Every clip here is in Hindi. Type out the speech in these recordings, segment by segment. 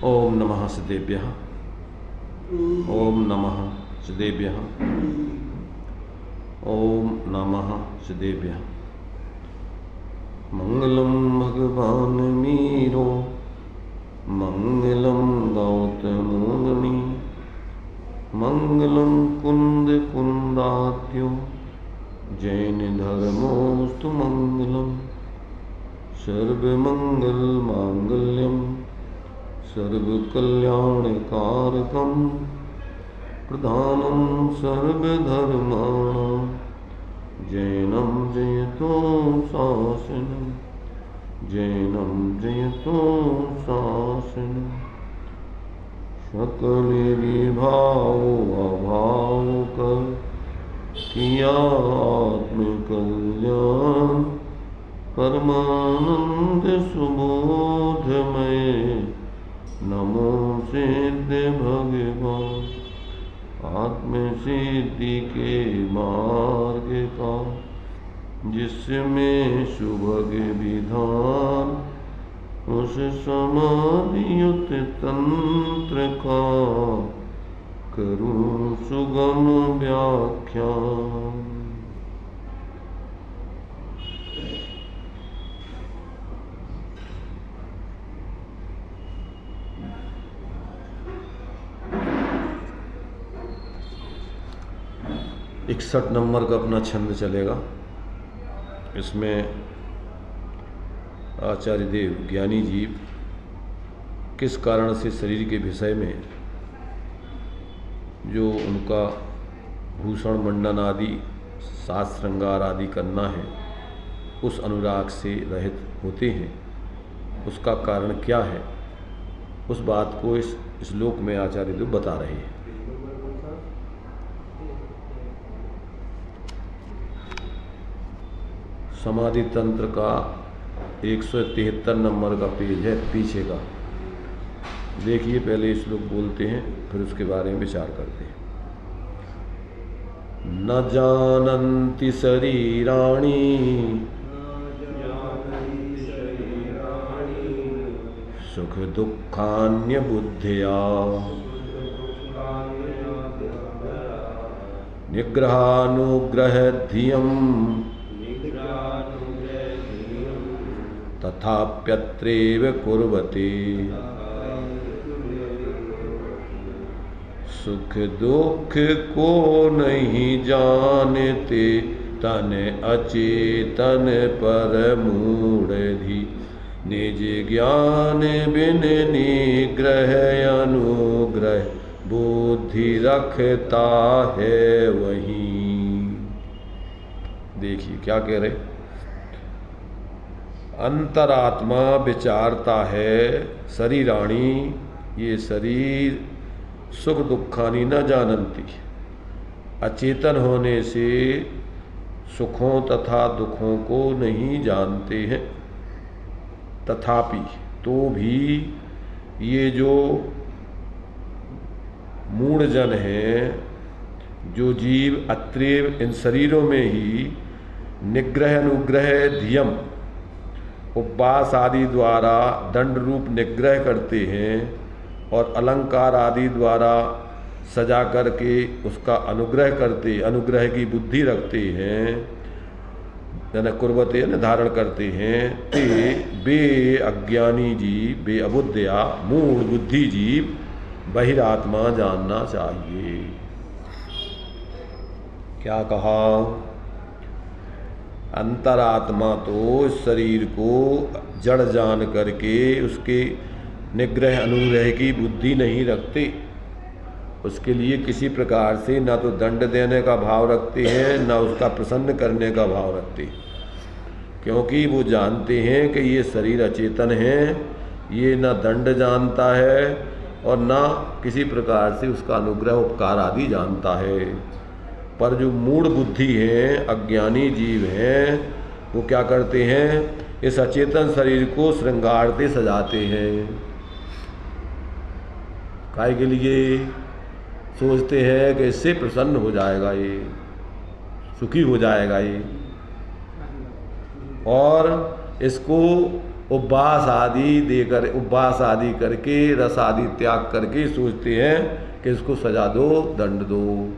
ओम नमः सिद्धेभ्यः। ओम नमः सिद्धेभ्यः। ओम नमः सिद्धेभ्यः। मंगलम भगवान मीरो, मंगलम गौतम मुनि, मंगलम कुंद कुंदात्यो, जैन धर्मोस्तु मंगलम। सर्वमंगल मांगल्यम सर्वकल्याणकारकं, प्रधानं सर्वधर्माणां, जैनं जयतो शासनं, जैनं जयतो शासनं। सकल विभाव अभाव कर किया आत्मकल्याण, परमानंद सुबोधमय नमो सिद्ध भगवान। आत्म सिद्धि के मार्ग का जिसमें सुभग विधान, उस समाधियुत तंत्र का करूं सुगम व्याख्यान। इकसठ नंबर का अपना छंद चलेगा। इसमें आचार्य देव ज्ञानी जीव किस कारण से शरीर के विषय में जो उनका भूषण मंडन आदि साज श्रृंगार आदि करना है उस अनुराग से रहित होते हैं, उसका कारण क्या है, उस बात को इस श्लोक में आचार्य देव बता रहे हैं। समाधि तंत्र का 173 नंबर का पेज है, पीछे का देखिए। पहले श्लोक बोलते हैं, फिर उसके बारे में विचार करते हैं। न जानन्ति शरीराणि सुख दुःखान्य बुद्धिया, निग्रहानुग्रह धियम् तथाप्यत्रैव कुर्वते। सुख दुख को नहीं जानते, तन अचेतन पर मूढ़धि, निज ज्ञान बिन निग्रह अनुग्रह बुद्धि रखता है वहीं। देखिए क्या कह रहे, अंतरात्मा विचारता है शरीराणी, ये शरीर सुख दुखानी न जानती, अचेतन होने से सुखों तथा दुखों को नहीं जानते हैं। तथापि तो भी ये जो मूढ़जन हैं, जो जीव अत्रैव इन शरीरों में ही निग्रह अनुग्रह धियम उपवास आदि द्वारा दंड रूप निग्रह करते हैं और अलंकार आदि द्वारा सजा करके उसका अनुग्रह करते, अनुग्रह की बुद्धि रखते हैं, जन कुर्वते न धारण करते हैं। ते बे अज्ञानी जीव, बे अबुद्धया मूढ़ बुद्धि जीव बहिरात्मा जानना चाहिए। क्या कहा, अंतरात्मा तो इस शरीर को जड़ जान करके उसके निग्रह अनुग्रह की बुद्धि नहीं रखते, उसके लिए किसी प्रकार से ना तो दंड देने का भाव रखते हैं, ना उसका प्रसन्न करने का भाव रखते, क्योंकि वो जानते हैं कि ये शरीर अचेतन है, ये ना दंड जानता है और ना किसी प्रकार से उसका अनुग्रह उपकार आदि जानता है। पर जो मूढ़ बुद्धि हैं, अज्ञानी जीव हैं, वो क्या करते हैं, इस अचेतन शरीर को श्रृंगारते सजाते हैं। काय के लिए, सोचते हैं कि इससे प्रसन्न हो जाएगा, ये सुखी हो जाएगा ये, और इसको उपवास आदि देकर, उपवास आदि करके, रस आदि त्याग करके सोचते हैं कि इसको सजा दो, दंड दो।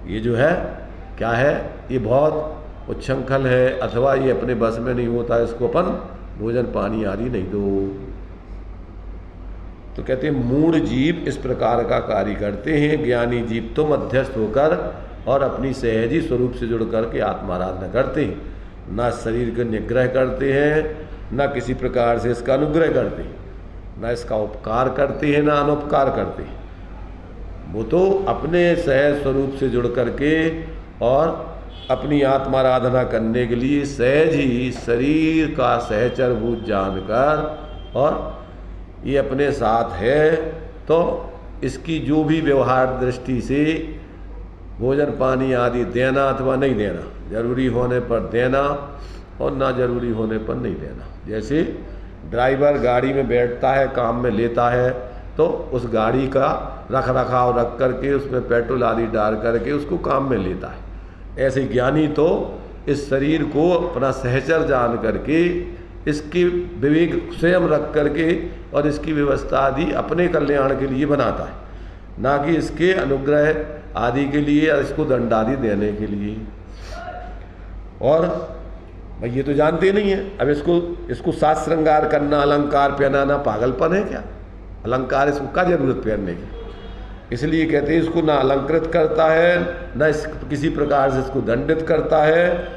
ये जो है क्या है, ये बहुत उच्छृंखल है, अथवा ये अपने बस में नहीं होता, इसको अपन भोजन पानी आदि नहीं दो। तो कहते हैं मूढ़ जीव इस प्रकार का कार्य करते हैं, ज्ञानी जीव तो मध्यस्थ होकर और अपनी सहजी स्वरूप से जुड़ करके आत्माराधना करते हैं, ना शरीर का निग्रह करते हैं, ना किसी प्रकार से इसका अनुग्रह करते हैं, ना इसका उपकार करते हैं, ना अनुपकार करते हैं। वो तो अपने सहज स्वरूप से जुड़ करके और अपनी आत्माराधना करने के लिए सहज ही शरीर का सहचरभूत जानकर और ये अपने साथ है, तो इसकी जो भी व्यवहार दृष्टि से भोजन पानी आदि देना अथवा नहीं देना, जरूरी होने पर देना और ना जरूरी होने पर नहीं देना। जैसे ड्राइवर गाड़ी में बैठता है, काम में लेता है, तो उस गाड़ी का रख रखाव रख करके उसमें पेट्रोल आदि डाल करके उसको काम में लेता है, ऐसे ज्ञानी तो इस शरीर को अपना सहचर जान करके इसकी विवेक स्वयं रख करके और इसकी व्यवस्था आदि अपने कल्याण के लिए बनाता है, ना कि इसके अनुग्रह आदि के लिए या इसको दंड आदि देने के लिए। और भाई ये तो जानते नहीं है, अब इसको साज श्रृंगार करना, अलंकार पहनाना पागलपन है क्या? अलंकार इसको क्या जरूरत पहनने की? इसलिए कहते हैं इसको ना अलंकृत करता है, ना किसी प्रकार से इसको दंडित करता है।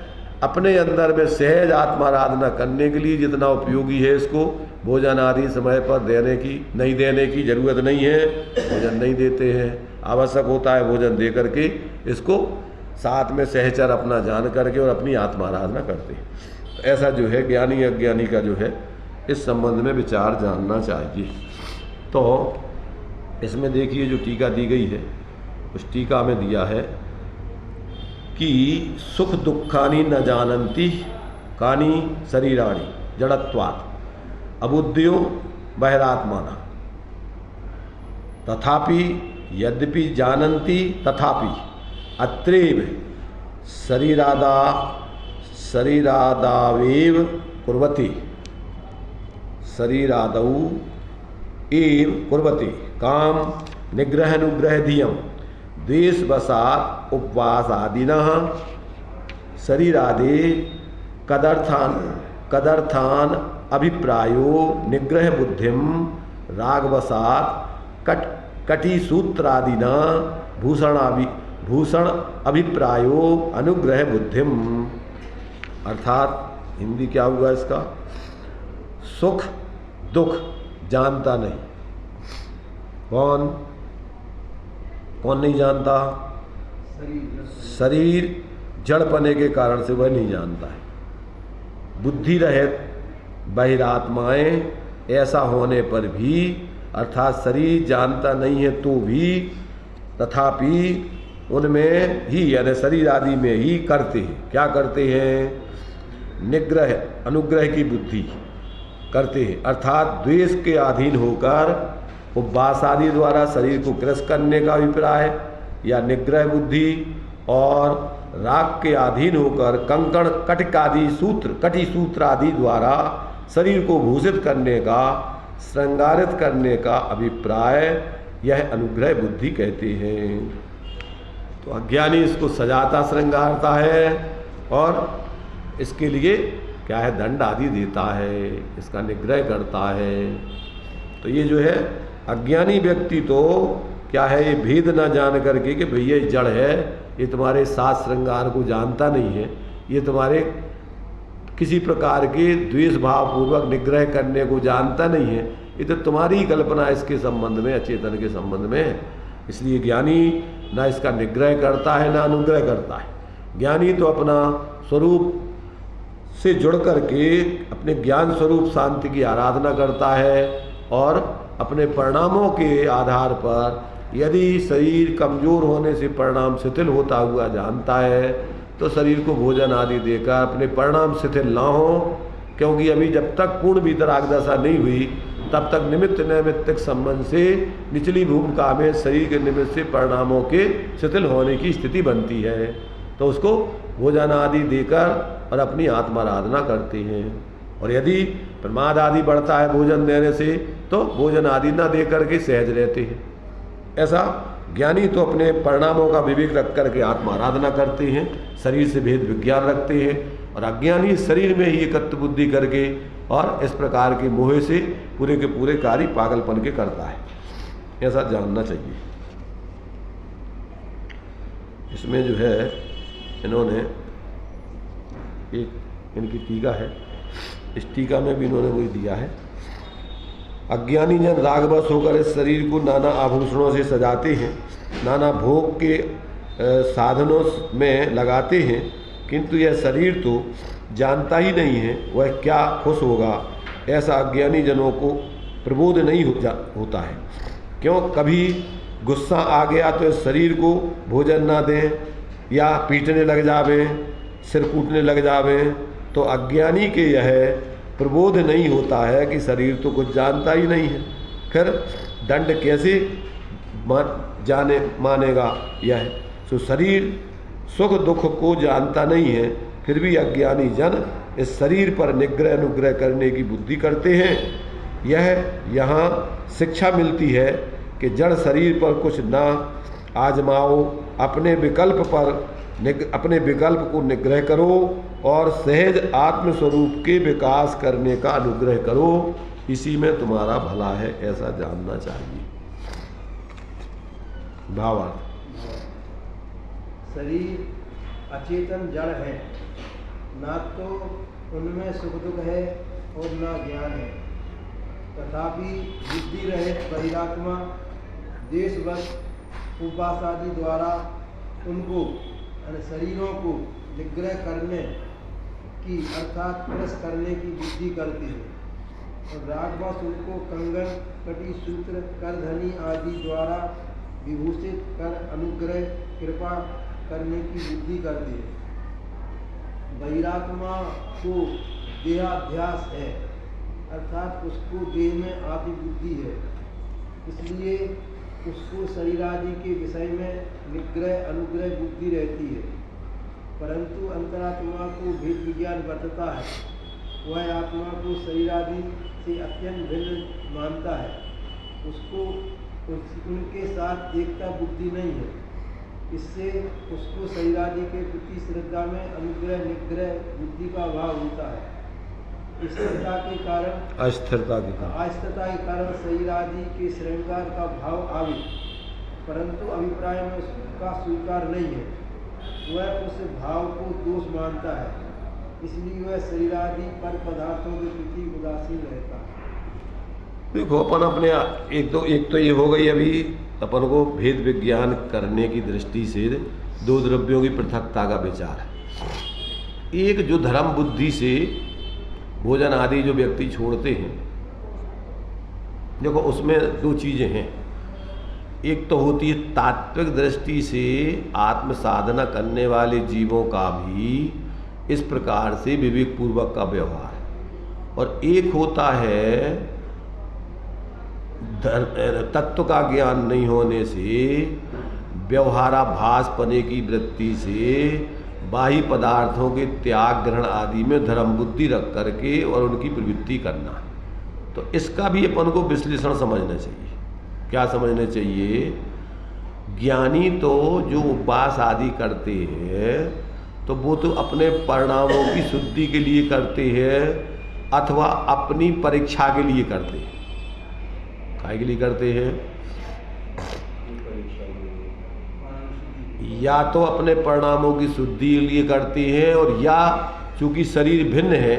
अपने अंदर में सहज आत्माराधना करने के लिए जितना उपयोगी है, इसको भोजन आदि समय पर देने की नहीं देने की जरूरत नहीं है, भोजन नहीं देते हैं। आवश्यक होता है भोजन दे करके इसको साथ में सहचर अपना जान करके और अपनी आत्माराधना करते हैं। तो ऐसा जो है ज्ञानी अज्ञानी का जो है इस संबंध में विचार जानना चाहिए। तो इसमें देखिए जो टीका दी गई है, उस टीका में दिया है कि सुख दुखानि न जानन्ति कानि शरीराणि जड़त्वात् अबुद्धयो बहिरात्माना तथापि यद्यपि जानन्ति तथापि अत्रैव शरीरादावेव कुर्वति शरीरादौ एव कुर्वति काम निग्रह अनुग्रह धियम द्वेषवशात् उपवास आदिनः शरीरादे कदर्थान अभिप्रायो निग्रह बुद्धिम रागवशात् कटिसूत्रादिना भूषण अभिप्रायो अनुग्रह बुद्धिम। अर्थात हिंदी क्या हुआ इसका? सुख दुख जानता नहीं। कौन नहीं जानता? शरीर जड़पने के कारण से वह नहीं जानता है। बुद्धि रहित बहिरात्माएं ऐसा होने पर भी, अर्थात शरीर जानता नहीं है तो भी, तथापि उनमें ही यानी शरीर आदि में ही करते हैं। क्या करते हैं? निग्रह अनुग्रह की बुद्धि करते हैं, अर्थात द्वेष के अधीन होकर उपवास आदि द्वारा शरीर को ग्रस्त करने का अभिप्राय, या निग्रह बुद्धि और राग के अधीन होकर कंकण कटी सूत्र आदि द्वारा शरीर को भूषित करने का, श्रृंगारित करने का अभिप्राय, यह अनुग्रह बुद्धि कहते हैं। तो अज्ञानी इसको सजाता श्रृंगारता है और इसके लिए क्या है, दंड आदि देता है, इसका निग्रह करता है। तो ये जो है अज्ञानी व्यक्ति तो क्या है, ये भेद ना जान करके कि भैया ये जड़ है, ये तुम्हारे साज श्रृंगार को जानता नहीं है, ये तुम्हारे किसी प्रकार के द्वेष भाव पूर्वक निग्रह करने को जानता नहीं है, ये तो तुम्हारी कल्पना इसके संबंध में, अचेतन के संबंध में है। इसलिए ज्ञानी ना इसका निग्रह करता है ना अनुग्रह करता है। ज्ञानी तो अपना स्वरूप से जुड़ करके अपने ज्ञान स्वरूप शांति की आराधना करता है और अपने परिणामों के आधार पर यदि शरीर कमजोर होने से परिणाम शिथिल होता हुआ जानता है तो शरीर को भोजन आदि देकर अपने परिणाम शिथिल ना हो, क्योंकि अभी जब तक पूर्ण वितराग दशा नहीं हुई तब तक निमित्त नैमित्तिक संबंध से निचली भूमिका में शरीर के निमित्त से परिणामों के शिथिल होने की स्थिति बनती है। तो उसको भोजन आदि देकर और अपनी आत्माराधना करते हैं। और यदि प्रमाद आदि बढ़ता है भोजन देने से तो भोजन आदि न दे करके सहज रहते हैं। ऐसा ज्ञानी तो अपने परिणामों का विवेक रख करके आत्मा आराधना करते हैं, शरीर से भेद विज्ञान रखते हैं, और अज्ञानी शरीर में ही एकत्व बुद्धि करके और इस प्रकार के मोह से पूरे के पूरे कार्य पागलपन के करता है। ऐसा जानना चाहिए। इसमें जो है इन्होंने एक इनकी टीका है, इस टीका में भी इन्होंने वही दिया है। अज्ञानी जन रागवश होकर इस शरीर को नाना आभूषणों से सजाते हैं, नाना भोग के साधनों में लगाते हैं, किंतु यह शरीर तो जानता ही नहीं है वह क्या खुश होगा। ऐसा अज्ञानी जनों को प्रबोध नहीं होता है। क्यों? कभी गुस्सा आ गया तो इस शरीर को भोजन ना दें या पीटने लग जावें, सिर कूटने लग जावें, तो अज्ञानी के यह प्रबोध नहीं होता है कि शरीर तो कुछ जानता ही नहीं है, फिर दंड कैसे मानेगा यह। तो शरीर सुख दुख को जानता नहीं है, फिर भी अज्ञानी जन इस शरीर पर निग्रह अनुग्रह करने की बुद्धि करते हैं। यह यहाँ शिक्षा मिलती है कि जड़ शरीर पर कुछ ना आजमाओ, अपने विकल्प को निग्रह करो और सहज आत्मस्वरूप के विकास करने का अनुग्रह करो, इसी में तुम्हारा भला है, ऐसा जानना चाहिए। भावार्थ। शरीर अचेतन जड़ है, ना तो उनमें सुख दुख है और ना ज्ञान है, तथापि बुद्धि रहित बहिरात्मा देशवश उपवास आदि द्वारा उनको शरीरों को निग्रह करने की अर्थात क्रस करने की बुद्धि करती है, और रागवश उनको कंगन कटी सूत्र करधनी आदि द्वारा विभूषित कर अनुग्रह कृपा करने की बुद्धि करती है। बहिरात्मा को देहाध्यास है, अर्थात उसको देह में आदि बुद्धि है, इसलिए उसको शरीर आदि के विषय में निग्रह अनुग्रह बुद्धि रहती है। परंतु अंतरात्मा को भेद विज्ञान बतता है, वह आत्मा को शरीर आदि से अत्यंत भिन्न मानता है, उसको उनके साथ एकता बुद्धि नहीं है, इससे उसको शरीर आदि के प्रति श्रद्धा में अनुग्रह निग्रह बुद्धि का अभाव होता है। अस्थिरता के कारण शरीर आदि के श्रृंगार का भाव आवे, परंतु अभिप्राय में उसका स्वीकार नहीं है, वह उस भाव को दोष मानता है, इसलिए वह शरीर आदि पर पदार्थों के प्रति उदासीन रहता है। देखो अपन अपने एक तो ये हो गई अभी अपन को भेद विज्ञान करने की दृष्टि से दो द्रव्यों की पृथकता का विचार है। एक जो धर्म बुद्धि से भोजन आदि जो व्यक्ति छोड़ते हैं, देखो उसमें दो चीज़ें हैं। एक तो होती है तात्विक दृष्टि से आत्म साधना करने वाले जीवों का भी इस प्रकार से विवेक पूर्वक का व्यवहार, और एक होता है तत्व का ज्ञान नहीं होने से व्यवहाराभास पने की वृत्ति से बाह्य पदार्थों के त्याग ग्रहण आदि में धर्म बुद्धि रख करके और उनकी प्रवृत्ति करना। तो इसका भी अपन को विश्लेषण समझना चाहिए। क्या समझना चाहिए? ज्ञानी तो जो उपवास आदि करते हैं तो वो तो अपने परिणामों की शुद्धि के लिए करते हैं अथवा अपनी परीक्षा के लिए करते हैं। काय के लिए करते हैं? या तो अपने परिणामों की शुद्धि के लिए करते हैं, और या चूंकि शरीर भिन्न है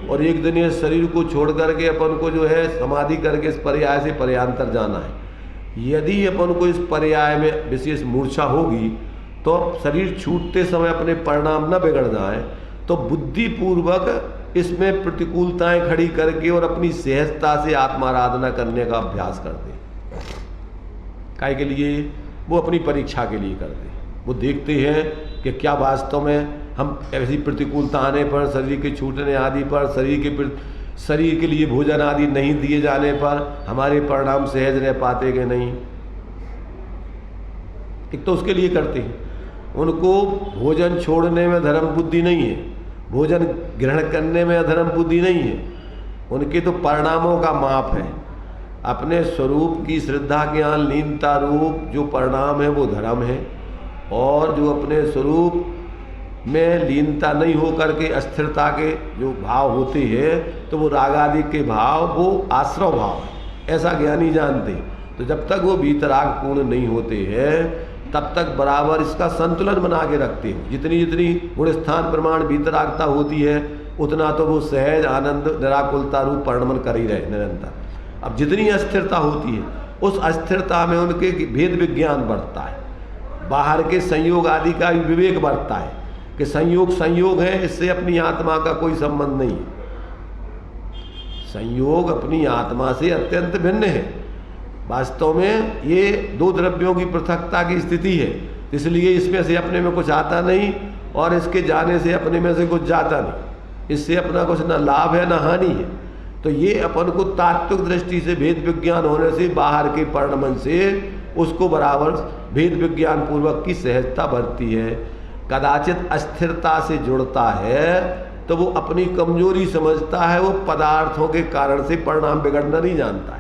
और एक दिन ये शरीर को छोड़ करके अपन को जो है समाधि करके इस पर्याय से पर्यांतर जाना है। यदि अपन को इस पर्याय में विशेष मूर्छा होगी तो शरीर छूटते समय अपने परिणाम न बिगड़ जाए, तो बुद्धिपूर्वक इसमें प्रतिकूलताएं खड़ी करके और अपनी सहजता से आत्माराधना करने का अभ्यास करते। काय के लिए? वो अपनी परीक्षा के लिए करते। वो देखते हैं कि क्या वास्तव में हम ऐसी प्रतिकूलता आने पर, शरीर के छूटने आदि पर, शरीर के लिए भोजन आदि नहीं दिए जाने पर हमारे परिणाम सहज रह पाते कि नहीं। एक तो उसके लिए करते हैं। उनको भोजन छोड़ने में धर्म बुद्धि नहीं है, भोजन ग्रहण करने में अधर्म बुद्धि नहीं है, उनके तो परिणामों का माप है। अपने स्वरूप की श्रद्धा ज्ञान लीनता रूप जो परिणाम है वो धर्म है, और जो अपने स्वरूप में लीनता नहीं हो करके अस्थिरता के जो भाव होते हैं तो वो राग आदि के भाव वो आश्रव भाव है, ऐसा ज्ञानी जानते। तो जब तक वो वीतराग पूर्ण नहीं होते हैं तब तक बराबर इसका संतुलन बना के रखते हो। जितनी जितनी गुण स्थान प्रमाण वीतरागता होती है उतना तो वो सहज आनंद निराकुलता रूप परिणमन कर ही रहे निरंतर। अब जितनी अस्थिरता होती है उस अस्थिरता में उनके भेद विज्ञान बढ़ता है, बाहर के संयोग आदि का विवेक बढ़ता है कि संयोग है, इससे अपनी आत्मा का कोई संबंध नहीं है। संयोग अपनी आत्मा से अत्यंत भिन्न है। वास्तव में ये दो द्रव्यों की पृथकता की स्थिति है, इसलिए इसमें से अपने में कुछ आता नहीं और इसके जाने से अपने में से कुछ जाता नहीं। इससे अपना कुछ न लाभ है न हानि है। तो ये अपन को तात्विक दृष्टि से भेद विज्ञान होने से बाहर के परिणमन से उसको बराबर भेद विज्ञान पूर्वक की सहजता बढ़ती है। कदाचित अस्थिरता से जुड़ता है तो वो अपनी कमजोरी समझता है, वो पदार्थों के कारण से परिणाम बिगड़ना नहीं जानता है।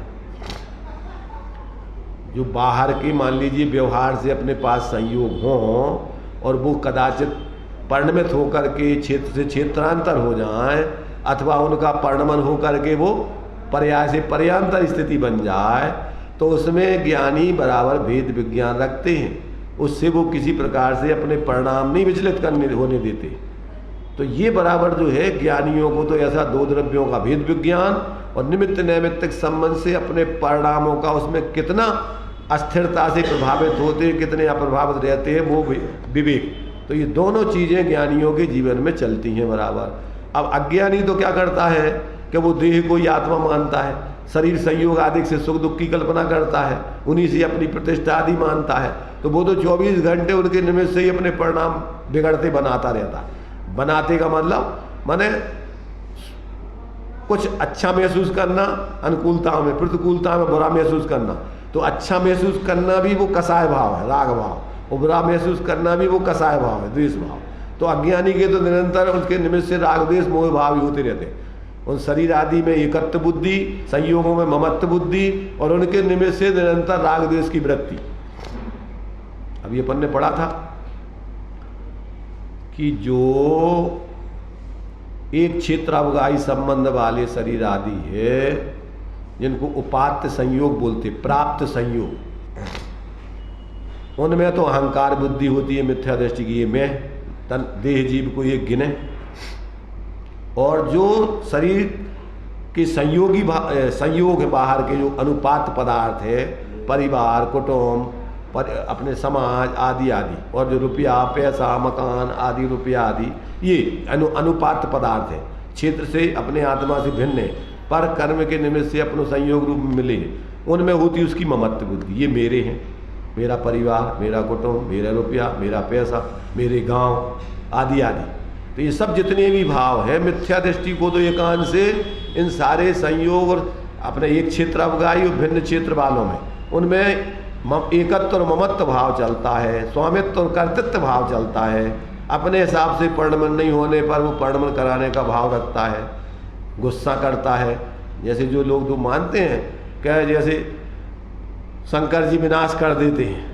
जो बाहर के मान लीजिए व्यवहार से अपने पास संयोग हो और वो कदाचित परिणमित होकर के क्षेत्र से क्षेत्रांतर हो जाए अथवा उनका परिणमन होकर के वो पर्याय से पर्यांतर स्थिति बन जाए तो उसमें ज्ञानी बराबर भेद विज्ञान रखते हैं, उससे वो किसी प्रकार से अपने परिणाम नहीं विचलित करने होने देते। तो ये बराबर जो है ज्ञानियों को तो ऐसा दो द्रव्यों का भेद विज्ञान और निमित्त नैमित्तिक संबंध से अपने परिणामों का उसमें कितना अस्थिरता से प्रभावित होते हैं कितने अप्रभावित रहते हैं वो विवेक, तो ये दोनों चीज़ें ज्ञानियों के जीवन में चलती हैं बराबर। अब अज्ञानी तो क्या करता है कि वो देह को ही आत्मा मानता है, शरीर संयोग आदि से सुख दुख की कल्पना करता है, उन्हीं से अपनी प्रतिष्ठा आदि मानता है। तो वो तो 24 घंटे उनके निमित्त से ही अपने परिणाम बिगड़ते बनाता रहता है। बनाते का मतलब माने कुछ अच्छा महसूस करना अनुकूलता में, प्रतिकूलता में बुरा महसूस करना। तो अच्छा महसूस करना भी वो कसाय भाव है राग भाव, और बुरा महसूस करना भी वो कसाय भाव है द्वेष भाव। तो अज्ञानी के तो निरंतर उसके निमित्त से राग द्वेष मोह भाव ही होते रहते हैं। उन शरीर आदि में एकत्व बुद्धि, संयोगों में ममत्व बुद्धि और उनके निमित्त से निरंतर राग द्वेष की वृत्ति। अभी अपन ने पढ़ा था कि जो एक क्षेत्रावगाही संबंध वाले शरीर आदि है जिनको उपात्त संयोग बोलते, प्राप्त संयोग, उनमें तो अहंकार बुद्धि होती है, मिथ्या दृष्टि की, ये मैं तन देह जीव को ये गिने। और जो शरीर के संयोगी संयोग है बाहर के जो अनुपात पदार्थ है, परिवार कुटुंब अपने समाज आदि आदि, और जो रुपया पैसा मकान आदि रुपया आदि ये अनुपात पदार्थ है, क्षेत्र से अपने आत्मा से भिन्न है पर कर्म के निमित्त से अपने संयोग रूप में मिले, उनमें होती उसकी ममत्व बुद्धि। ये मेरे हैं, मेरा परिवार, मेरा कुटुंब, मेरा रुपया, मेरा पैसा, मेरे गांव आदि आदि। तो ये सब जितने भी भाव है मिथ्या दृष्टि को तो एकांत से इन सारे संयोग और अपने एक क्षेत्र अवगाही और भिन्न क्षेत्र वालों में उनमें एकत्व और ममत्व भाव चलता है, स्वामित्व और कर्तृत्व भाव चलता है। अपने हिसाब से परिणमन नहीं होने पर वो परिणमन कराने का भाव रखता है, गुस्सा करता है। जैसे जो लोग तो मानते हैं क्या जैसे शंकर जी विनाश कर देते हैं,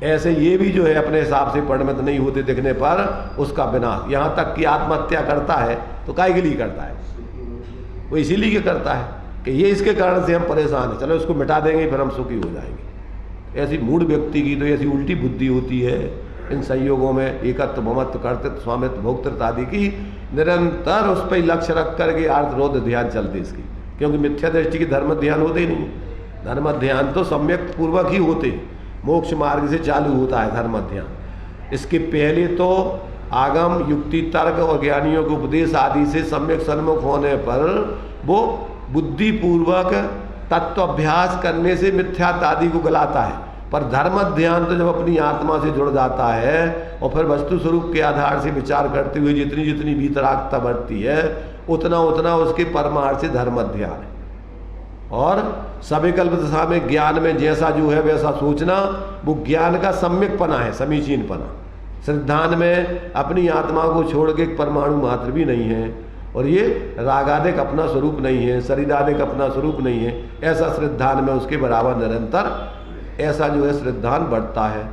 ऐसे ये भी जो है अपने हिसाब से परिणमित नहीं होते दिखने पर उसका विनाश, यहाँ तक कि आत्महत्या करता है तो काय के लिए करता है, वो इसीलिए के करता है कि ये इसके कारण से हम परेशान हैं, चलो इसको मिटा देंगे फिर हम सुखी हो जाएंगे। ऐसी मूढ़ व्यक्ति की तो ऐसी उल्टी बुद्धि होती है इन संयोगों में एकत्व ममत्व कर्तृत्व स्वामित्व भोक्तृत्व आदि की निरंतर उस पर लक्ष्य रख करके आर्तरोध ध्यान चलते इसकी, क्योंकि मिथ्या दृष्टि की धर्म ध्यान होते ही नहीं। धर्म ध्यान तो सम्यक पूर्वक ही होते, मोक्ष मार्ग से चालू होता है धर्म ध्यान। इसके पहले तो आगम युक्ति तर्क और ज्ञानियों के उपदेश आदि से सम्यक सन्मुख होने पर वो बुद्धिपूर्वक तत्व अभ्यास करने से मिथ्यात्व आदि को गलाता है। पर धर्म ध्यान तो जब अपनी आत्मा से जुड़ जाता है और फिर वस्तु स्वरूप के आधार से विचार करते हुए जितनी जितनी भीतरागता बढ़ती है उतना उतना उसके परमार्थ से धर्म ध्यान है। और सविकल्प दशा में ज्ञान में जैसा जो है वैसा सोचना, वो ज्ञान का सम्यकपना है, समीचीनपना। श्रद्धान में अपनी आत्मा को छोड़ के एक परमाणु मात्र भी नहीं है, और ये रागादिक अपना स्वरूप नहीं है, शरीरादिक अपना स्वरूप नहीं है। ऐसा श्रद्धान में उसके बराबर निरंतर ऐसा जो है श्रद्धान बढ़ता है।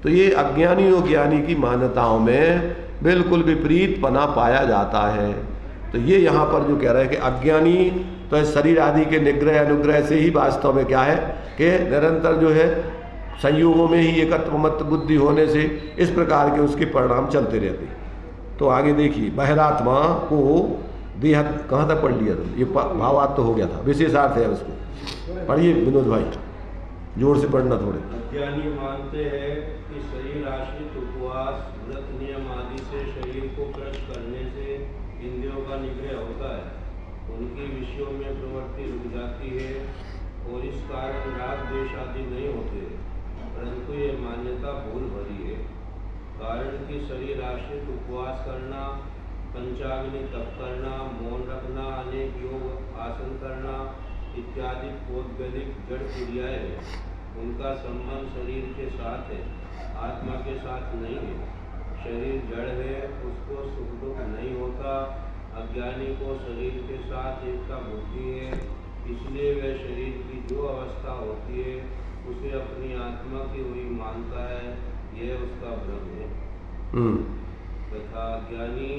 तो ये अज्ञानी और ज्ञानी की मान्यताओं में बिल्कुल विपरीत पना पाया जाता है। तो ये यहाँ पर जो कह रहे हैं कि अज्ञानी तो इस शरीर आदि के निग्रह अनुग्रह से ही वास्तव में क्या है कि निरंतर जो है संयोगों में ही एकत्व मत बुद्धि होने से इस प्रकार के उसके परिणाम चलते रहते। तो आगे देखिए, बहिरात्मा को देह कहाँ तक पढ़ लिया था? ये भावार्थ तो हो गया था, विशेषार्थ है उसको पढ़िए विनोद भाई, जोर से पढ़ना थोड़े। अज्ञानी मानते हैं कि शरीर आश्रित उपवास व्रत नियम आदि से शरीर को कृश करने से इंद्रियों का निग्रह होता है, उनकी विषयों में प्रवृत्ति रुक जाती है और इस कारण राग द्वेष आदि नहीं होते। परंतु ये मान्यता भूल भरी है, कारण कि शरीर आश्रित उपवास करना, पंचाग्नि तप करना, मौन रखना, अनेक योग आसन करना इत्यादि पौद्गलिक जड़ क्रियाएं हैं। उनका संबंध शरीर के साथ है, आत्मा के साथ नहीं है। शरीर जड़ है, उसको सुख दुख नहीं होता। अज्ञानी को शरीर के साथ एकता बुद्धि है, इसलिए वह शरीर की जो अवस्था होती है उसे अपनी आत्मा की हुई मानता है, यह उसका भ्रम है। तथा ज्ञानी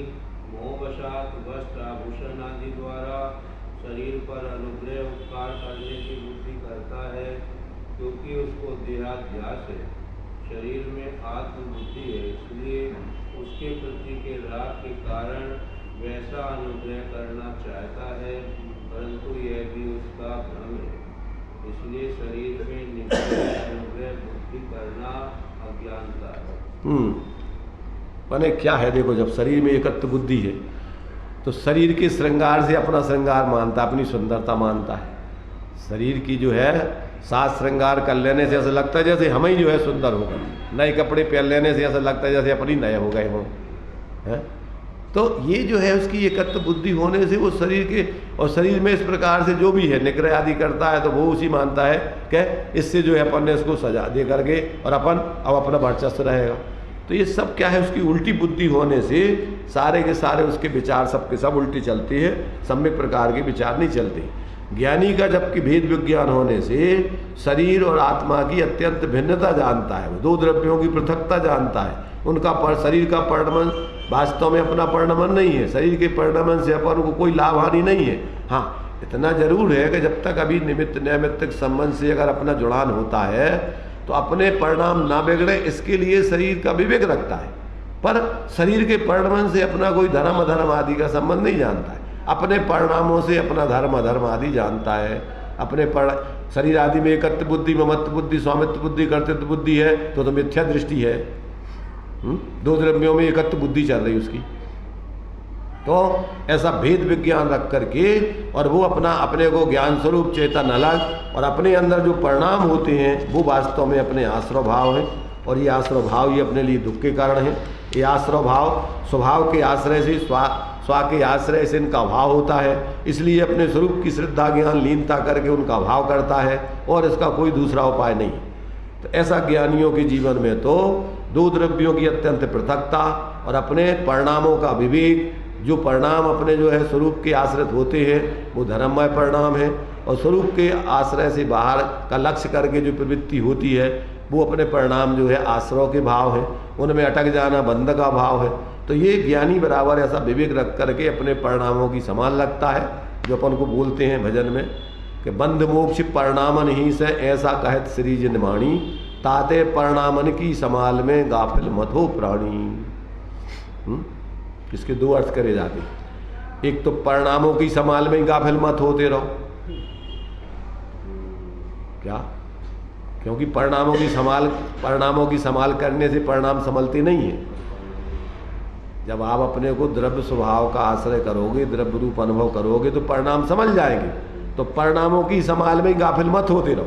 मोहवशात वस्त्र आभूषण आदि द्वारा शरीर पर अनुग्रह उपकार करने की बुद्धि करता है, क्योंकि उसको देहाध्यास है, शरीर में आत्मबुद्धि है, इसलिए उसके प्रति के राग के कारण वैसा अनुग्रह करना चाहता है, परंतु यह भी उसका भ्रम है। इसलिए शरीर में निग्रह अनुग्रह बुद्धि करना अज्ञानता है। माने क्या है, देखो जब शरीर में एकत्व बुद्धि है तो शरीर के श्रृंगार से अपना श्रृंगार मानता, अपनी सुंदरता मानता है। शरीर की जो है साज श्रृंगार कर लेने से ऐसा लगता है जैसे हम ही जो है सुंदर हो गए, नए कपड़े पहन लेने से ऐसा लगता है जैसे अपनी नए हो गए हों, है। तो ये जो है उसकी एकत्व बुद्धि होने से वो शरीर के, और शरीर में इस प्रकार से जो भी है निग्रह आदि करता है तो वो उसी मानता है कि इससे जो है अपन ने इसको सजा दे करके और अपन अब अपना वर्चस्व रहेगा। तो ये सब क्या है, उसकी उल्टी बुद्धि होने से सारे के सारे उसके विचार सब के सब उल्टी चलते हैं, सम्यक प्रकार के विचार नहीं चलते। ज्ञानी का जबकि भेद विज्ञान होने से शरीर और आत्मा की अत्यंत भिन्नता जानता है, वो दो द्रव्यों की पृथकता जानता है। उनका शरीर का परिणमन वास्तव में अपना परिणमन नहीं है, शरीर के परिणमन से अपन को कोई लाभ हानि नहीं है। हाँ, इतना जरूर है कि जब तक अभी निमित्त नैमित्तिक संबंध से अगर अपना जुड़ान होता है तो अपने परिणाम ना बिगड़े इसके लिए शरीर का विवेक रखता है, पर शरीर के परिणमन से अपना कोई धर्म अधर्म आदि का संबंध नहीं जानता है। अपने परिणामों से अपना धर्म अधर्म आदि जानता है। अपने शरीर आदि में एकत्व बुद्धि, ममत्व बुद्धि, स्वामित्व बुद्धि, कर्तृत्व बुद्धि है तो मिथ्या दृष्टि है। दो द्रव्यों में एकत्व बुद्धि चल रही उसकी। तो ऐसा भेद विज्ञान रख करके और वो अपना अपने को ज्ञान स्वरूप चेतन अलग और अपने अंदर जो परिणाम होते हैं वो वास्तव में अपने आश्रव भाव हैं, और ये आश्रव भाव ही अपने लिए दुख के कारण है। ये आश्रव भाव स्वभाव के आश्रय से स्वा के आश्रय से इनका भाव होता है, इसलिए अपने स्वरूप की श्रद्धा ज्ञान लीनता करके उनका भाव करता है और इसका कोई दूसरा उपाय नहीं। तो ऐसा ज्ञानियों के जीवन में तो दो द्रव्यों की अत्यंत पृथकता और अपने परिणामों का विवेक, जो परिणाम अपने जो है स्वरूप के आश्रित होते हैं वो धर्ममय परिणाम है, और स्वरूप के आश्रय से बाहर का लक्ष्य करके जो प्रवृत्ति होती है वो अपने परिणाम जो है आश्रव के भाव है, उनमें अटक जाना बंध का भाव है। तो ये ज्ञानी बराबर ऐसा विवेक रख करके अपने परिणामों की संभाल लगता है, जो अपन को बोलते हैं भजन में कि बंध मोक्ष परिणामन ही से ऐसा कहत श्री जिनवाणी, ताते परिणामन की संभाल में गाफिल मत हो प्राणी। इसके दो अर्थ करे जाते, एक तो परिणामों की संभाल में ही गाफिल मत होते रहो। क्या? क्योंकि परिणामों की संभाल करने से परिणाम संभलते नहीं है। जब आप अपने को द्रव्य स्वभाव का आश्रय करोगे, द्रव्य रूप अनुभव करोगे तो परिणाम समझ जाएंगे। तो परिणामों की संभाल में गाफिल मत होते रहो,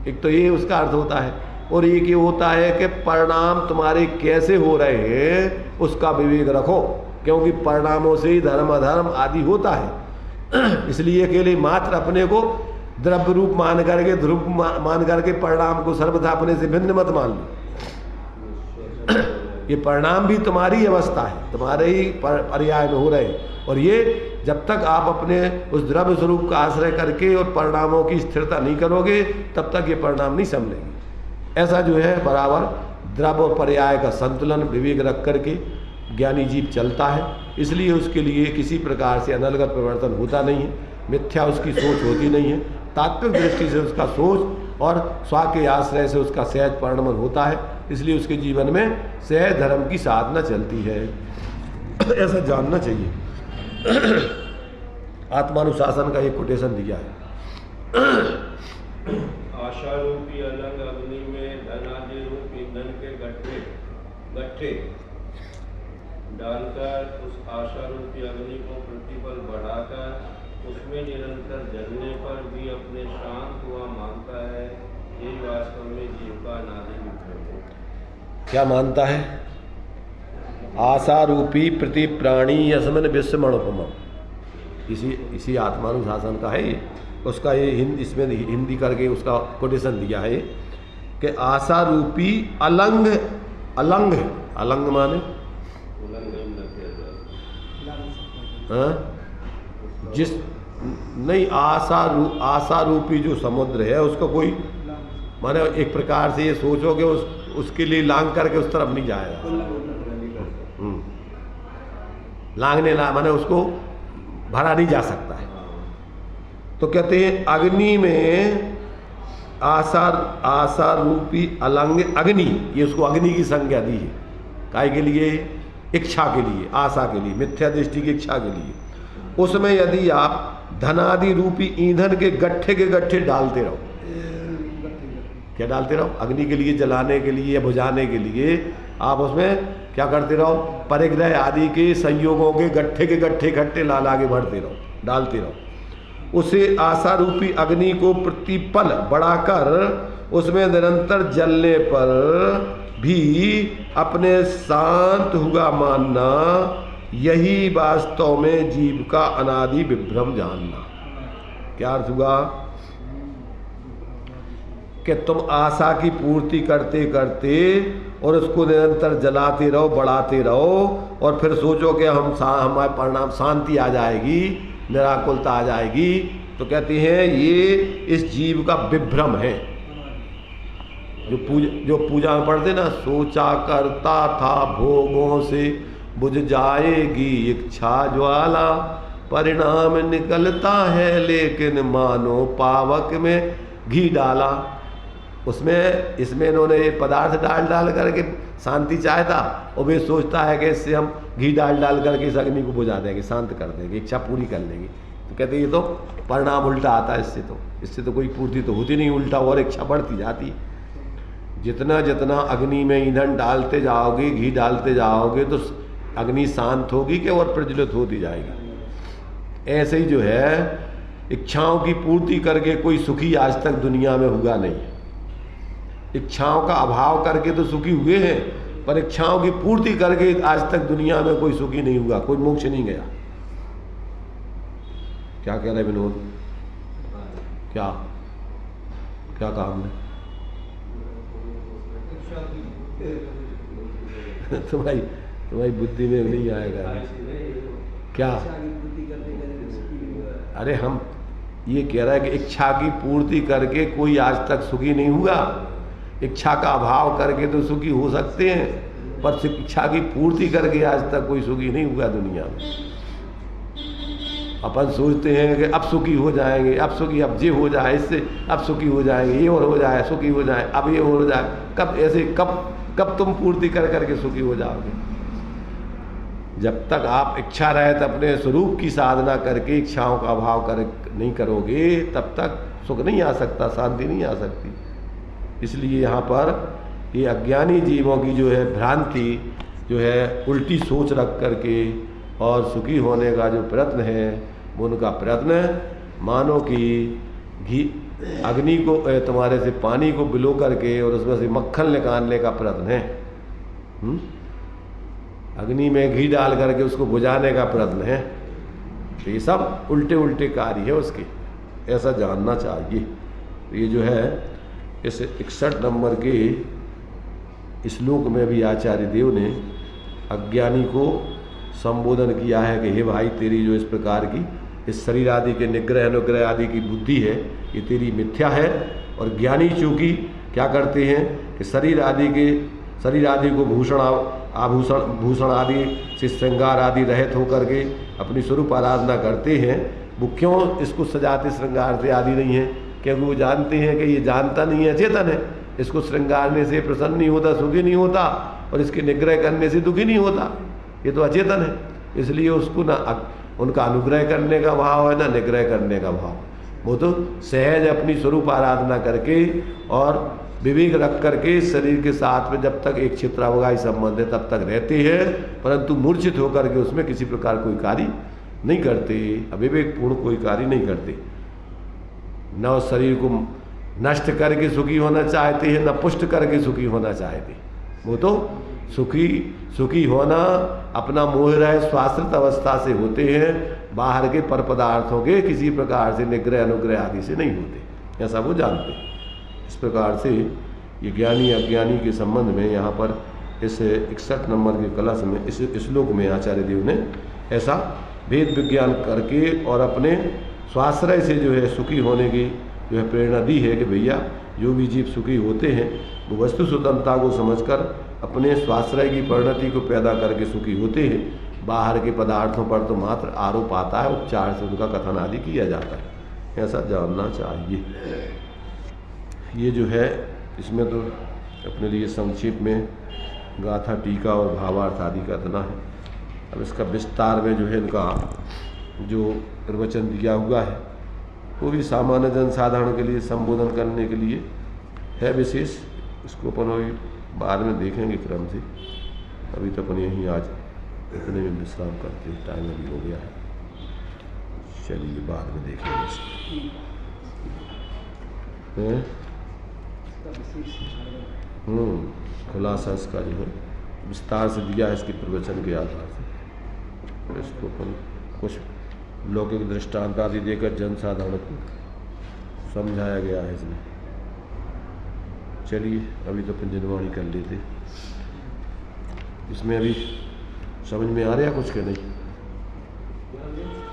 एक तो ये उसका अर्थ होता है। और एक ये होता है कि परिणाम तुम्हारे कैसे हो रहे हैं उसका विवेक रखो, क्योंकि परिणामों से ही धर्म अधर्म आदि होता है। इसलिए अकेले मात्र अपने को द्रव्य रूप मान करके ध्रुव मान करके परिणाम को सर्वथा अपने से भिन्न मत मान लो। ये परिणाम भी तुम्हारी अवस्था है, तुम्हारे ही पर्याय में हो रहे हैं। और ये जब तक आप अपने उस द्रव्य स्वरूप का आश्रय करके और परिणामों की स्थिरता नहीं करोगे तब तक ये परिणाम नहीं संभलेंगे। ऐसा जो है बराबर द्रव्य और पर्याय का संतुलन विवेक रख करके ज्ञानी जीव चलता है, इसलिए उसके लिए किसी प्रकार से अनलगत परिवर्तन होता नहीं है, मिथ्या उसकी सोच होती नहीं है। तात्विक दृष्टि से उसका सोच और स्व के आश्रय से उसका सहज परिणमन होता है, इसलिए उसके जीवन में सहज धर्म की साधना चलती है। ऐसा जानना चाहिए। आत्मानुशासन का एक कोटेशन दिया है। आशा रूपी अलग अग्नि में धन आदि रूप ईंधन के गट्ठे डालकर उस आशा रूपी अग्नि को प्रतिपल बढ़ाकर उसमें निरंतर जलने पर भी अपने शांत हुआ मानता है, यही वास्तव में जीव का अनादि विक्रम है। क्या मानता है? आशा रूपी प्रति प्राणी यस्मिन विश्वमणुपमम्, इसी आत्मानुशासन का है ये। उसका ये इसमें हिंदी करके उसका कोटेशन दिया है कि आशा रूपी अलंग माने जिस नहीं आशा रूपी जो समुद्र है उसको कोई माने एक प्रकार से ये सोचोगे उसके लिए लांग करके उस तरफ नहीं जाएगा। लांगने माने उसको भरा नहीं जा सकता है। तो कहते हैं अग्नि में आशा रूपी अलंग अग्नि, ये उसको अग्नि की संज्ञा दी है। काय के लिए? इच्छा के लिए, आशा के लिए, मिथ्या दृष्टि की इच्छा के लिए। उसमें यदि आप धनादि रूपी ईंधन के गट्ठे डालते रहो, क्या डालते रहो? अग्नि के लिए, जलाने के लिए या बुझाने के लिए आप उसमें क्या करते रहो? परिग्रह आदि के संयोगों के गट्ठे इकट्ठे ला के भरते रहो, डालते रहो। उसे आशा रूपी अग्नि को प्रतिपल बढ़ाकर उसमें निरंतर जलने पर भी अपने शांत हुआ मानना, यही वास्तव में जीव का अनादि विभ्रम जानना। क्या अर्थ हुआ? कि तुम आशा की पूर्ति करते करते और उसको निरंतर जलाते रहो, बढ़ाते रहो और फिर सोचो कि हमारे परिणाम शांति आ जाएगी, निराकुलता आ जाएगी। तो कहते हैं ये इस जीव का विभ्रम है। जो पूजा में पढ़ते ना, सोचा करता था भोगों से बुझ जाएगी इच्छा ज्वाला, परिणाम निकलता है लेकिन मानो पावक में घी डाला। इसमें इन्होंने ये पदार्थ डाल करके शांति चाहा था और वे सोचता है कि इससे हम घी डाल करके इस अग्नि को बुझा देंगे, शांत कर देंगे, इच्छा पूरी कर लेंगे। तो कहते ये तो परिणाम उल्टा आता है, इससे तो कोई पूर्ति तो होती नहीं, उल्टा और इच्छा बढ़ती जाती है। जितना जितना अग्नि में ईंधन डालते जाओगे, घी डालते जाओगे तो अग्नि शांत होगी कि और प्रज्वलित होती जाएगी। ऐसे ही जो है इच्छाओं की पूर्ति करके कोई सुखी आज तक दुनिया में हुआ नहीं। इच्छाओं का अभाव करके तो सुखी हुए हैं, पर इच्छाओं की पूर्ति करके आज तक दुनिया में कोई सुखी नहीं हुआ, कोई मोक्ष नहीं गया। क्या कह रहे विनोद? क्या कहा हमने? तुम्हारी बुद्धि में नहीं आएगा क्या? अरे हम ये कह रहा है कि इच्छा की पूर्ति करके कोई आज तक सुखी नहीं हुआ। इच्छा का अभाव करके तो सुखी हो सकते हैं, पर इच्छा की पूर्ति करके आज तक कोई सुखी नहीं हुआ दुनिया में। अपन सोचते हैं कि अब सुखी हो जाएंगे, अब ये हो जाए, इससे अब सुखी हो जाएंगे, ये और हो जाए, सुखी हो जाए, अब ये और हो जाए। कब तुम पूर्ति कर करके सुखी हो जाओगे? जब तक आप इच्छा रहे तो अपने स्वरूप की साधना करके इच्छाओं का अभाव नहीं करोगे, तब तक सुख नहीं आ सकता, शांति नहीं आ सकती। इसलिए यहाँ पर ये अज्ञानी जीवों की जो है भ्रांति, जो है उल्टी सोच रख करके और सुखी होने का जो प्रयत्न है, वो उनका प्रयत्न मानो कि घी अग्नि को तुम्हारे से पानी को बिलो करके और उसमें से मक्खन निकालने का प्रयत्न है। अग्नि में घी डाल करके उसको बुझाने का प्रयत्न है। तो ये सब उल्टे कार्य है उसके, ऐसा जानना चाहिए। तो ये जो है इस 61 नंबर की श्लोक में भी आचार्य देव ने अज्ञानी को संबोधन किया है कि हे भाई, तेरी जो इस प्रकार की इस शरीर आदि के निग्रह अनुग्रह आदि की बुद्धि है, ये तेरी मिथ्या है। और ज्ञानी चूँकि क्या करते हैं कि शरीर आदि को भूषण आदि से श्रृंगार आदि रहित होकर के अपनी स्वरूप आराधना करते हैं। वो क्यों इसको सजाते श्रृंगारते आदि नहीं है? क्योंकि वो जानते हैं कि ये जानता नहीं है, अचेतन है, इसको श्रृंगारने से प्रसन्न नहीं होता, सुखी नहीं होता, और इसके निग्रह करने से दुखी नहीं होता, ये तो अचेतन है। इसलिए उसको ना उनका अनुग्रह करने का भाव है ना निग्रह करने का भाव। वो तो सहज अपनी स्वरूप आराधना करके और विवेक रख करके शरीर के साथ में जब तक एक चित्रावगाही संबंध है तब तक रहते हैं, परंतु मूर्छित होकर के उसमें किसी प्रकार कोई कार्य नहीं करते, अविवेकपूर्ण कोई कार्य नहीं करते। न उस शरीर को नष्ट करके सुखी होना चाहते हैं, न पुष्ट करके सुखी होना चाहते। वो तो सुखी होना अपना मोह रहे स्वाश्रित अवस्था से होते हैं, बाहर के पर पदार्थों के किसी प्रकार से निग्रह अनुग्रह आदि से नहीं होते, ऐसा वो जानते हैं। इस प्रकार से ये ज्ञानी अज्ञानी के संबंध में यहाँ पर इस 61 नंबर के कलश में इस श्लोक में आचार्य देव ने ऐसा भेद विज्ञान करके और अपने स्वाश्रय से जो है सुखी होने की जो है प्रेरणा दी है कि भैया जो भी जीव सुखी होते हैं वो वस्तु स्वतंत्रता को समझकर अपने स्वाश्रय की परिणति को पैदा करके सुखी होते हैं। बाहर के पदार्थों पर तो मात्र आरोप आता है, उपचार से उनका कथन आदि किया जाता है, ऐसा जानना चाहिए। ये जो है इसमें तो अपने लिए संक्षेप में गाथा टीका और भावार्थ आदि का इतना है। अब इसका विस्तार में जो है इनका जो प्रवचन दिया हुआ है वो भी सामान्य जनसाधारण के लिए संबोधन करने के लिए है विशेष। इसको अपन अभी बाद में देखेंगे क्रम से। अभी तो अपन यहीं आज इतने में विश्राम करते हैं, टाइम अभी हो गया है। चलिए बाद में देखेंगे खुलासा इसका जो है विस्तार से दिया है इसके प्रवचन के आधार से। इसको अपन कुछ लौकिक दृष्टांत आदि देकर जनसाधारण को समझाया गया है इसमें। चलिए अभी तो अपन जनवाणी कर लेते। इसमें अभी समझ में आ रहा कुछ के नहीं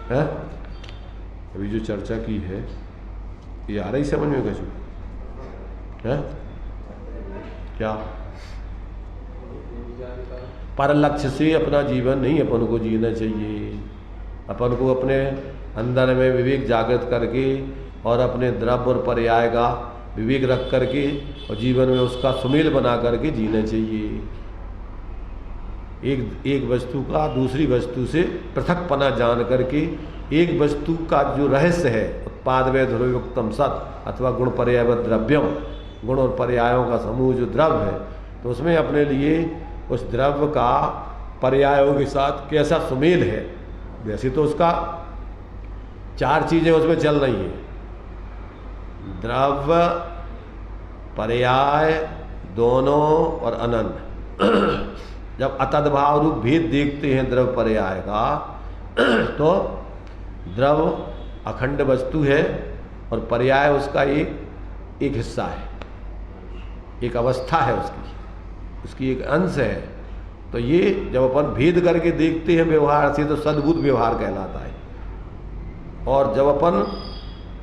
है? अभी जो चर्चा की है ये आ रही समझ में कुछ है? क्या पर लक्ष्य से अपना जीवन नहीं अपन को जीना चाहिए। अपन को अपने अंदर में विवेक जागृत करके और अपने द्रव्य और पर्याय का विवेक रख करके और जीवन में उसका सुमेल बना करके जीना चाहिए। एक वस्तु का दूसरी वस्तु से पृथकपना जान करके एक वस्तु का जो रहस्य है उत्पाद व ध्रुवयुक्तम सत अथवा गुण पर्याय द्रव्यम, गुण और पर्यायों का समूह जो द्रव्य है, तो उसमें अपने लिए उस द्रव्य का पर्यायों के साथ कैसा सुमेल है। वैसे तो उसका 4 चीज़ें उसमें चल रही हैं, द्रव्य, पर्याय, दोनों और अनन्य। जब अतद्भाव रूप भेद देखते हैं द्रव्य पर्याय का तो द्रव्य अखंड वस्तु है और पर्याय उसका एक हिस्सा है, एक अवस्था है उसकी एक अंश है। तो ये जब अपन भेद करके देखते हैं व्यवहार से तो सद्भुत व्यवहार कहलाता है। और जब अपन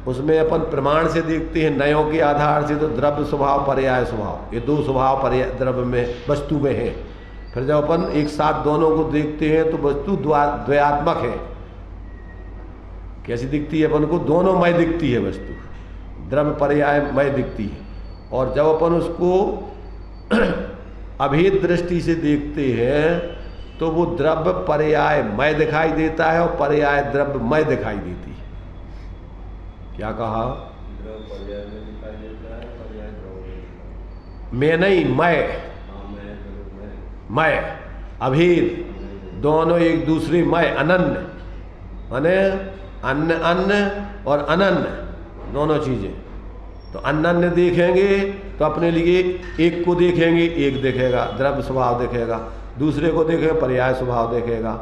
उसमें अपन प्रमाण से देखते हैं नयों के आधार से तो द्रव्य स्वभाव पर्याय स्वभाव, ये 2 स्वभाव पर्याय द्रव्य में वस्तु में है। फिर जब अपन एक साथ दोनों को देखते हैं तो वस्तु द्वयात्मक है। कैसी दिखती है अपन को? दोनों मय दिखती है वस्तु, द्रव्य पर्याय मय दिखती है। और जब अपन उसको अभेद दृष्टि से देखते हैं तो वो द्रव्य पर्याय मय दिखाई देता है और पर्याय द्रव्य मय दिखाई देती है। क्या कहा? पर्याय में दिखाई देता है, पर्याय द्रव्य मैं नहीं, मय मय अभेद दोनों एक दूसरे मय अनन्य, माने अन्य अन्य और अनन्य दोनों चीजें। तो अनन्य देखेंगे तो अपने लिए एक को देखेंगे एक देखेगा द्रव्य स्वभाव देखेगा, दूसरे को देखेंगे पर्याय स्वभाव देखेगा।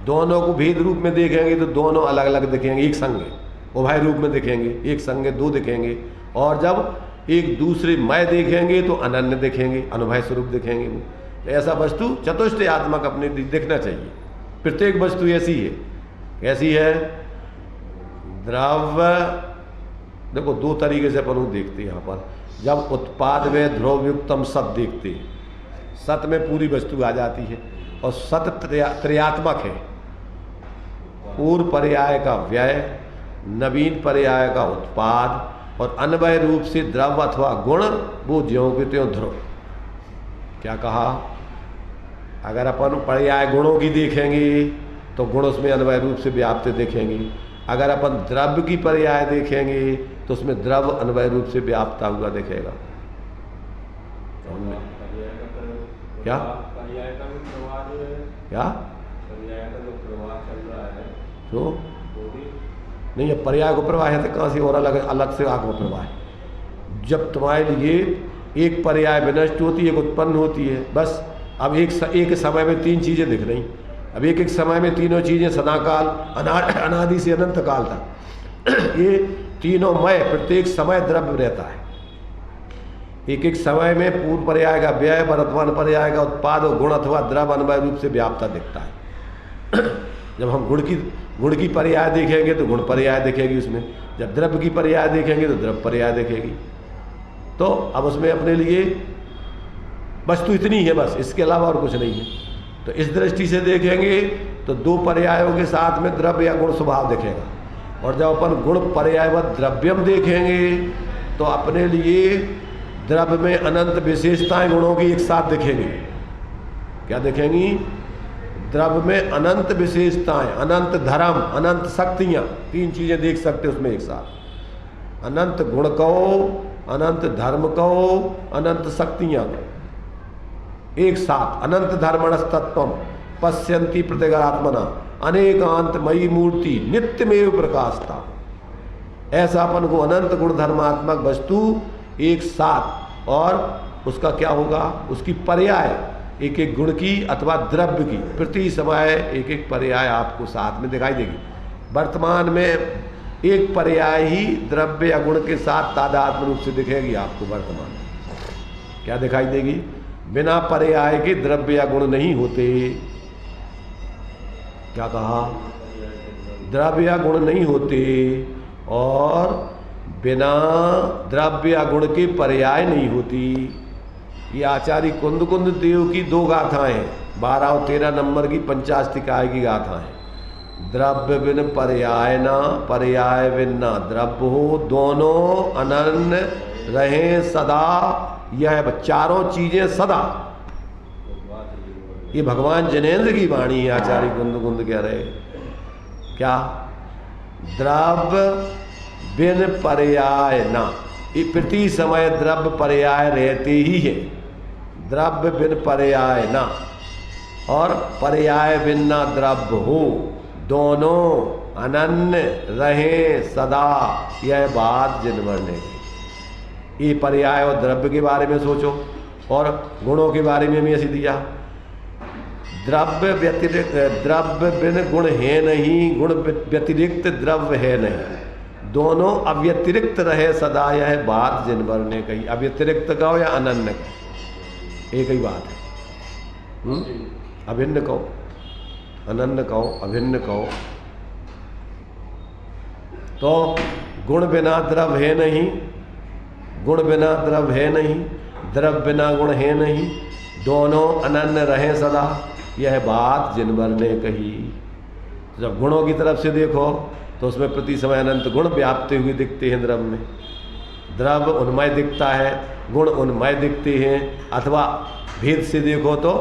दोनों को भेद रूप में देखेंगे तो दोनों अलग अलग दिखेंगे, एक संगे उभय रूप में दिखेंगे, एक संगे 2 दिखेंगे। और जब एक दूसरे मय देखेंगे तो अनन्य देखेंगे, अनुभव स्वरूप देखेंगे वो। तो ऐसा वस्तु चतुष्टयात्मक अपने दिखना चाहिए। प्रत्येक वस्तु ऐसी है। कैसी है? द्रव्य, देखो दो तरीके से अपन देखते हैं यहाँ पर। जब उत्पाद में ध्रुवयुक्तम सत देखते हैं, सत में पूरी वस्तु आ जाती है, और सत त्रयात्मक है। पूर्व पर्याय का व्यय, नवीन पर्याय का उत्पाद, और अन्वय रूप से द्रव्य अथवा गुण, वो ज्यों के त्यों ध्रुव। क्या कहा? अगर अपन पर्याय गुणों की देखेंगे तो गुण उसमें अन्वय रूप से व्याप्त देखेंगे। अगर अपन द्रव्य की पर्याय देखेंगे तो उसमें द्रव्य अन्वय रूप से व्याप्ता हुआ दिखेगा। क्या पर्याय का भी प्रवाह जो है, क्या पर्याय का जो प्रवाह चल रहा है तो वो भी नहीं है। पर्याय को प्रवाह है तो कहाँ से और अलग से आत्म प्रवाह है। जब तुम्हारे लिए एक पर्याय विनष्ट होती है, एक उत्पन्न होती है, बस अब एक समय में तीन चीजें दिख रही। अब एक समय में तीनों चीजें सदाकाल अनादि से अनंत काल तक ये तीनों मय प्रत्येक समय द्रव्य रहता है। एक एक समय में पूर्व पर्याय का व्यय, वर्तमान पर्याय का उत्पाद और गुण अथवा द्रव्य अन्वय रूप से व्याप्ता दिखता है। जब हम गुण की पर्याय देखेंगे तो गुण पर्याय दिखेगी उसमें, जब द्रव्य की पर्याय देखेंगे तो द्रव्य पर्याय दिखेगी। तो अब उसमें अपने लिए वस्तु इतनी है बस, इसके अलावा और कुछ नहीं है। तो इस दृष्टि से देखेंगे तो दो पर्यायों के साथ में द्रव्य या गुण स्वभाव दिखेगा। और जब अपन गुण पर्यायवत द्रव्यम देखेंगे तो अपने लिए द्रव्य में अनंत विशेषताएं गुणों की एक साथ दिखेंगी। क्या दिखेंगी? द्रव्य में अनंत विशेषताएं, अनंत धर्म, अनंत शक्तियां, तीन चीजें देख सकते उसमें एक साथ। अनंत गुण कहो, अनंत धर्म कहो, अनंत शक्तियां कहो, एक साथ। अनंत धर्मणस्तत्वम पश्यन्ति प्रतिगात्मना अनेकांतमयी मूर्ति नित्यमेव प्रकाशता। ऐसा अपन को अनंत गुण धर्मात्मक वस्तु एक साथ, और उसका क्या होगा? उसकी पर्याय एक एक गुण की अथवा द्रव्य की प्रति समय एक एक पर्याय आपको साथ में दिखाई देगी। वर्तमान में एक पर्याय ही द्रव्य या गुण के साथ तादात्म्य रूप से दिखेगी आपको। वर्तमान में क्या दिखाई देगी? बिना पर्याय के द्रव्य या गुण नहीं होते। क्या कहा? द्रव्य या गुण नहीं होते, और बिना द्रव्य या गुण के पर्याय नहीं होती। ये आचार्य कुंद देव की दो गाथाएं हैं, 12 और 13 नंबर की पंचाष्टिकाय की गाथा है। द्रव्य बिन पर्याय ना, पर्याय बिन ना द्रव्य हो, दोनों अनन्य रहे सदा। यह चारों चीजें सदा, ये भगवान जनेन्द्र की वाणी है। आचार्य कुंद कह रहे क्या? द्रव्य बिन पर्याय ना, ये प्रति समय द्रव्य पर्याय रहते ही है। द्रव्य बिन पर्याय ना, और पर्याय बिन ना द्रव्य हो, दोनों अनन्य रहे सदा। यह बात जिनवर ने कही। ये पर्याय और द्रव्य के बारे में सोचो, और गुणों के बारे में भी ऐसे दिया। द्रव्य व्यतिरिक्त, द्रव्य बिन गुण है नहीं, गुण व्यतिरिक्त द्रव्य है नहीं, दोनों अव्यतिरिक्त रहे सदा। यह बात जिनवर ने कही। अव्यतिरिक्त कहो या अनन्य कहो, एक ही बात है। अभिन्न कहो, अनन्य कहो, अभिन्न कहो। तो गुण बिना द्रव्य है नहीं, गुण बिना द्रव्य है नहीं, द्रव्य बिना गुण है नहीं, दोनों अनन्य रहे सदा। यह बात जिनवर ने कही। जब गुणों की तरफ से देखो तो उसमें प्रति समय अनंत गुण व्याप्ते हुए दिखते हैं। द्रव्य में द्रव्य उन्मय दिखता है, गुण उन्मय दिखते हैं। अथवा भेद से देखो तो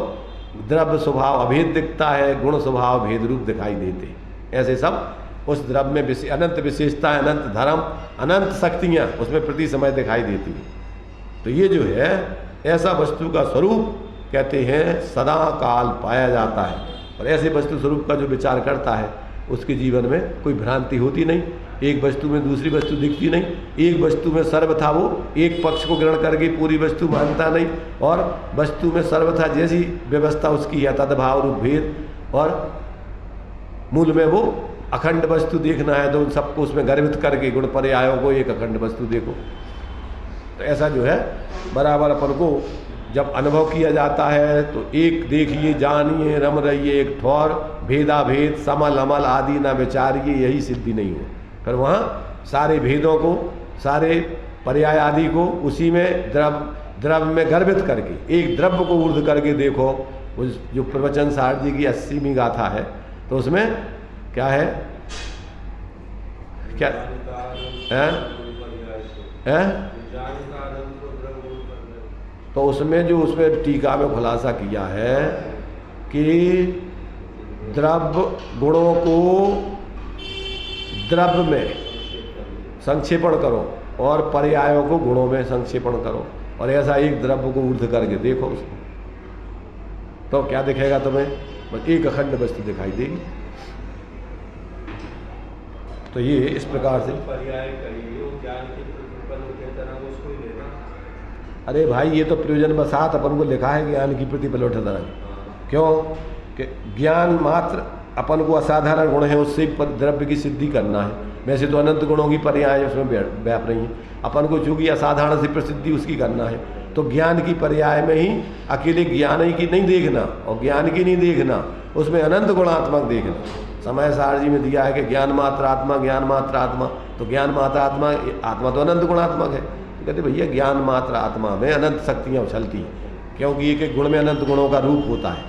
द्रव्य स्वभाव अभेद दिखता है, गुण स्वभाव भेद रूप दिखाई देते हैं। ऐसे सब उस द्रव्य में अनंत विशेषताएं, अनंत धर्म, अनंत शक्तियाँ उसमें प्रति समय दिखाई देती हैं। तो ये जो है ऐसा वस्तु का स्वरूप कहते हैं सदा काल पाया जाता है। और ऐसे वस्तु स्वरूप का जो विचार करता है उसके जीवन में कोई भ्रांति होती नहीं। एक वस्तु में दूसरी वस्तु दिखती नहीं। एक वस्तु में सर्वथा वो एक पक्ष को ग्रहण करके पूरी वस्तु मानता नहीं, और वस्तु में सर्वथा जैसी व्यवस्था उसकी है तद्भाव रूप भेद, और मूल में वो अखंड वस्तु देखना है तो उन सबको उसमें गर्भित करके गुण पर्यायों को एक अखंड वस्तु देखो। तो ऐसा जो है बराबर अपन को जब अनुभव किया जाता है तो एक देखिए जानिए रम रहिए एक ठौर भेदा भेद समल अमल आदि ना विचारिए यही सिद्धि नहीं हो। फिर वहाँ सारे भेदों को सारे पर्याय आदि को उसी में द्रव्य में गर्भित करके एक द्रव्य को ऊर्ध्व करके देखो। उस जो प्रवचन सार जी की 80वीं गाथा है तो उसमें क्या है, क्या है? तो उसमें जो उसमें टीका में खुलासा किया है कि द्रव्य गुणों को द्रव्य में संक्षेपण करो और पर्यायों को गुणों में संक्षेपण करो और ऐसा एक द्रव्य को ऊर्ध्व करके देखो उसको, तो क्या दिखेगा तुम्हें? बस एक अखंड वस्तु दिखाई देगी। तो ये इस प्रकार से पर्याय करिए ज्ञान की प्रतिपन्न के तरह उसको ही लेना। अरे भाई ये तो प्रयोजन बसात अपन को लिखा है ज्ञान की प्रतिपल तरह। क्यों कि ज्ञान मात्र अपन को असाधारण गुण है उससे द्रव्य की सिद्धि करना है। वैसे तो अनंत गुणों की पर्याय उसमें व्याप रही है, अपन को चूंकि असाधारण से प्रसिद्धि उसकी करना है। तो ज्ञान की पर्याय में ही अकेले ज्ञान ही की नहीं देखना और ज्ञान की नहीं देखना, उसमें अनंत गुणात्मक देखना। समय सार जी में दिया है कि ज्ञान मात्र आत्मा, ज्ञान मात्र आत्मा। तो ज्ञान मात्र आत्मा, आत्मा तो अनंत गुणात्मक है। तो कहते भैया ज्ञान मात्र आत्मा में अनंत शक्तियाँ उछलती हैं, क्योंकि एक एक गुण में अनंत गुणों का रूप होता है।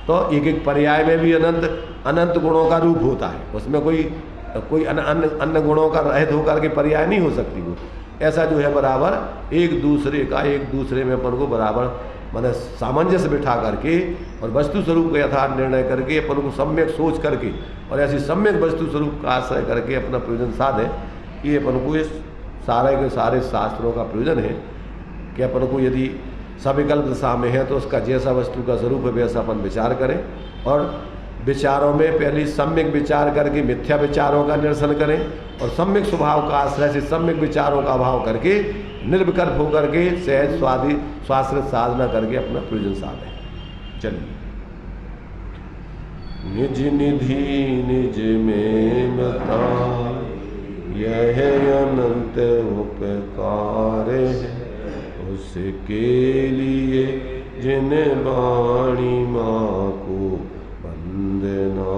तो एक एक पर्याय में भी अनंत गुणों का रूप होता है। उसमें कोई अन्य गुणों का रहित होकर के पर्याय नहीं हो सकती वो। ऐसा जो है बराबर एक दूसरे में अपन को बराबर माने सामंजस्य बिठा करके और वस्तु स्वरूप का यथार्थ निर्णय करके अपन को सम्यक सोच करके और ऐसी सम्यक वस्तु स्वरूप का आश्रय करके अपना प्रयोजन साधे। ये अपन को इस सारे के सारे शास्त्रों का प्रयोजन है कि अपन को यदि सविकल्प दशा में है तो उसका जैसा वस्तु का स्वरूप है वैसा अपन विचार करें और विचारों में पहले सम्यक विचार करके मिथ्या विचारों का निरसन करें और सम्यक स्वभाव का आश्रय से सम्यक विचारों का अभाव करके निर्विकल्प होकर के सहज स्वाश्रित साधना करके अपना प्रयोजन साधें। चलिए। निज निधि निज में बता यह अनंत उपकार है उसके लिए जिन वाणी माँ को वंदना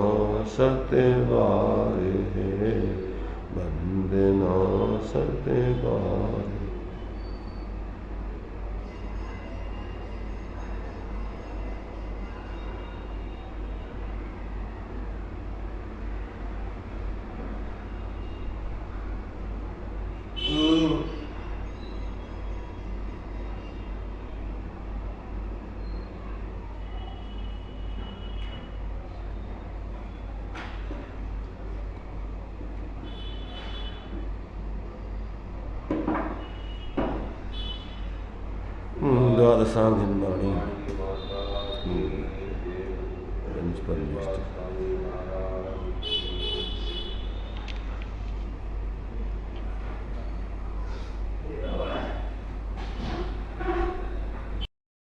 सत्यवार है, वंदना सत्यवार। द्वादशांग हिंदवाणी पंच परमेष्ठ